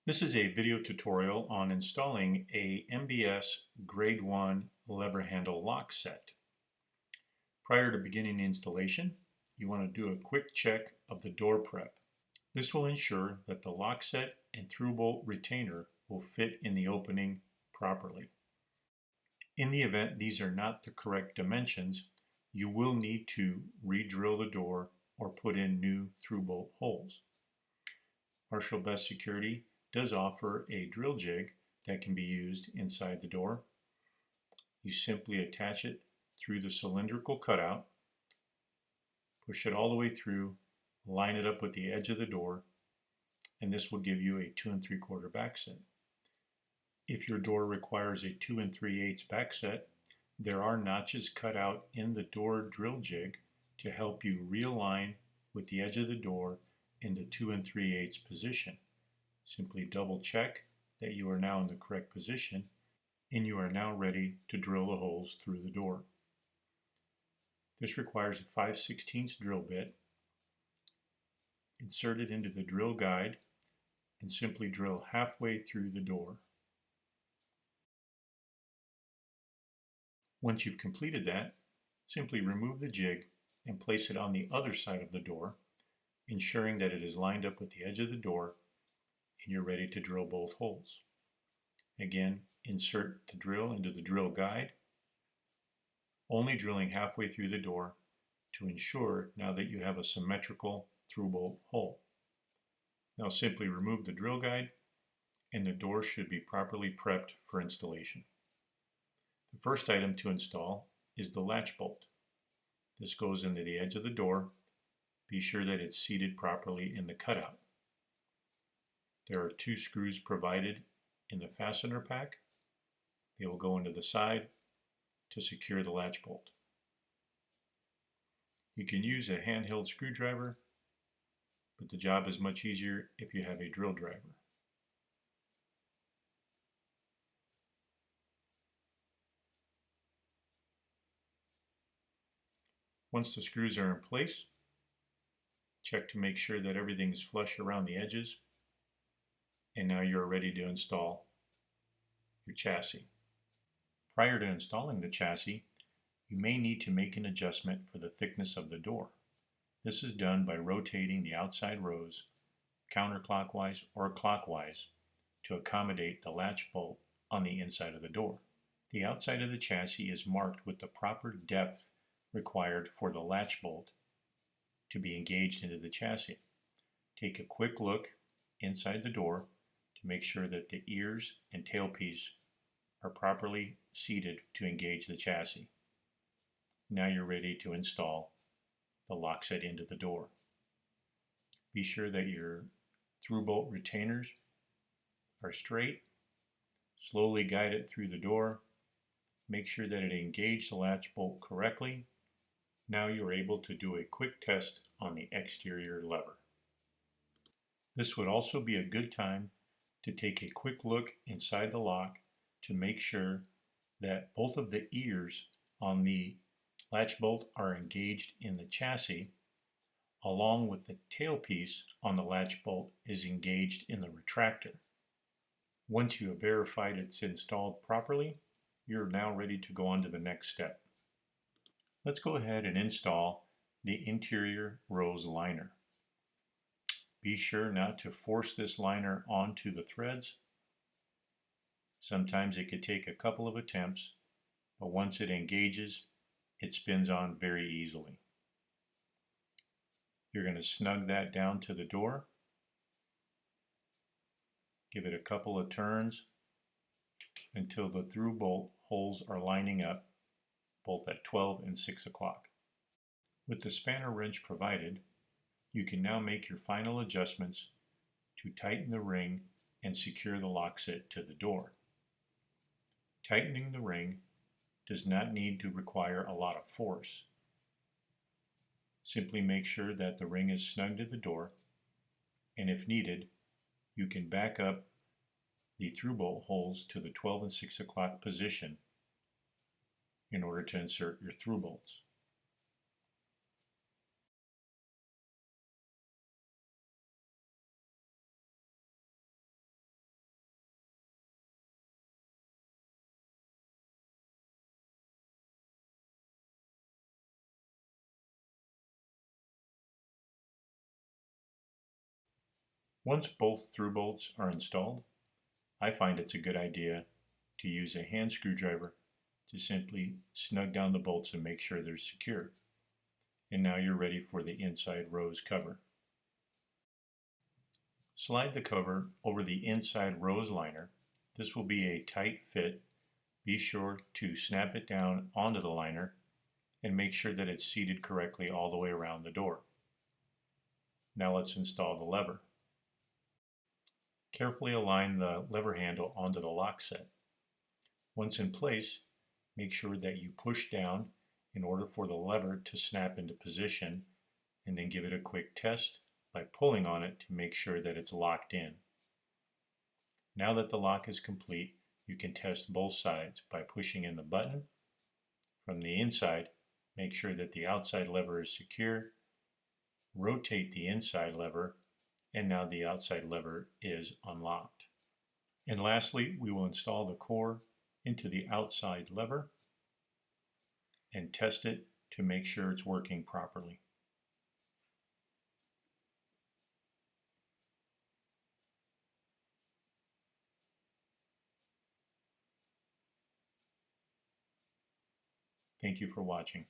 This is a video tutorial on installing a MBS Grade 1 lever handle lock set. Prior to beginning installation, you want to do a quick check of the door prep. This will ensure that the lock set and through bolt retainer will fit in the opening properly. In the event these are not the correct dimensions, you will need to re-drill the door or put in new through bolt holes. Marshall Best Security does offer a drill jig that can be used inside the door. You simply attach it through the cylindrical cutout, push it all the way through, line it up with the edge of the door, and this will give you a 2 3/4 back set. If your door requires a 2 3/8 back set, there are notches cut out in the door drill jig to help you realign with the edge of the door in the 2 3/8 position. Simply double check that you are now in the correct position and you are now ready to drill the holes through the door. This requires a 5/16 drill bit. Insert it into the drill guide and simply drill halfway through the door. Once you've completed that, simply remove the jig and place it on the other side of the door, ensuring that it is lined up with the edge of the door and you're ready to drill both holes. Again, insert the drill into the drill guide, only drilling halfway through the door to ensure now that you have a symmetrical through bolt hole. Now simply remove the drill guide and the door should be properly prepped for installation. The first item to install is the latch bolt. This goes into the edge of the door. Be sure that it's seated properly in the cutout. There are 2 screws provided in the fastener pack. They will go into the side to secure the latch bolt. You can use a handheld screwdriver, but the job is much easier if you have a drill driver. Once the screws are in place, check to make sure that everything is flush around the edges, and now you're ready to install your chassis. Prior to installing the chassis, you may need to make an adjustment for the thickness of the door. This is done by rotating the outside rows counterclockwise or clockwise to accommodate the latch bolt on the inside of the door. The outside of the chassis is marked with the proper depth required for the latch bolt to be engaged into the chassis. Take a quick look inside the door to make sure that the ears and tailpiece are properly seated to engage the chassis. Now you're ready to install the lock set into the door. Be sure that your through bolt retainers are straight. Slowly guide it through the door. Make sure that it engaged the latch bolt correctly. Now you're able to do a quick test on the exterior lever. This would also be a good time to take a quick look inside the lock to make sure that both of the ears on the latch bolt are engaged in the chassis, along with the tailpiece on the latch bolt is engaged in the retractor. Once you have verified it's installed properly, you're now ready to go on to the next step. Let's go ahead and install the interior rose liner. Be sure not to force this liner onto the threads. Sometimes it could take a couple of attempts, but once it engages, it spins on very easily. You're going to snug that down to the door. Give it a couple of turns until the through bolt holes are lining up, both at 12 and 6 o'clock. With the spanner wrench provided, you can now make your final adjustments to tighten the ring and secure the lock set to the door. Tightening the ring does not need to require a lot of force. Simply make sure that the ring is snug to the door, and if needed, you can back up the through bolt holes to the 12 and 6 o'clock position in order to insert your through bolts. Once both through bolts are installed, I find it's a good idea to use a hand screwdriver to simply snug down the bolts and make sure they're secure. And now you're ready for the inside rose cover. Slide the cover over the inside rose liner. This will be a tight fit. Be sure to snap it down onto the liner and make sure that it's seated correctly all the way around the door. Now let's install the lever. Carefully align the lever handle onto the lock set. Once in place, make sure that you push down in order for the lever to snap into position, and then give it a quick test by pulling on it to make sure that it's locked in. Now that the lock is complete, you can test both sides by pushing in the button. From the inside, make sure that the outside lever is secure. Rotate the inside lever, and now the outside lever is unlocked. And lastly, we will install the core into the outside lever and test it to make sure it's working properly. Thank you for watching.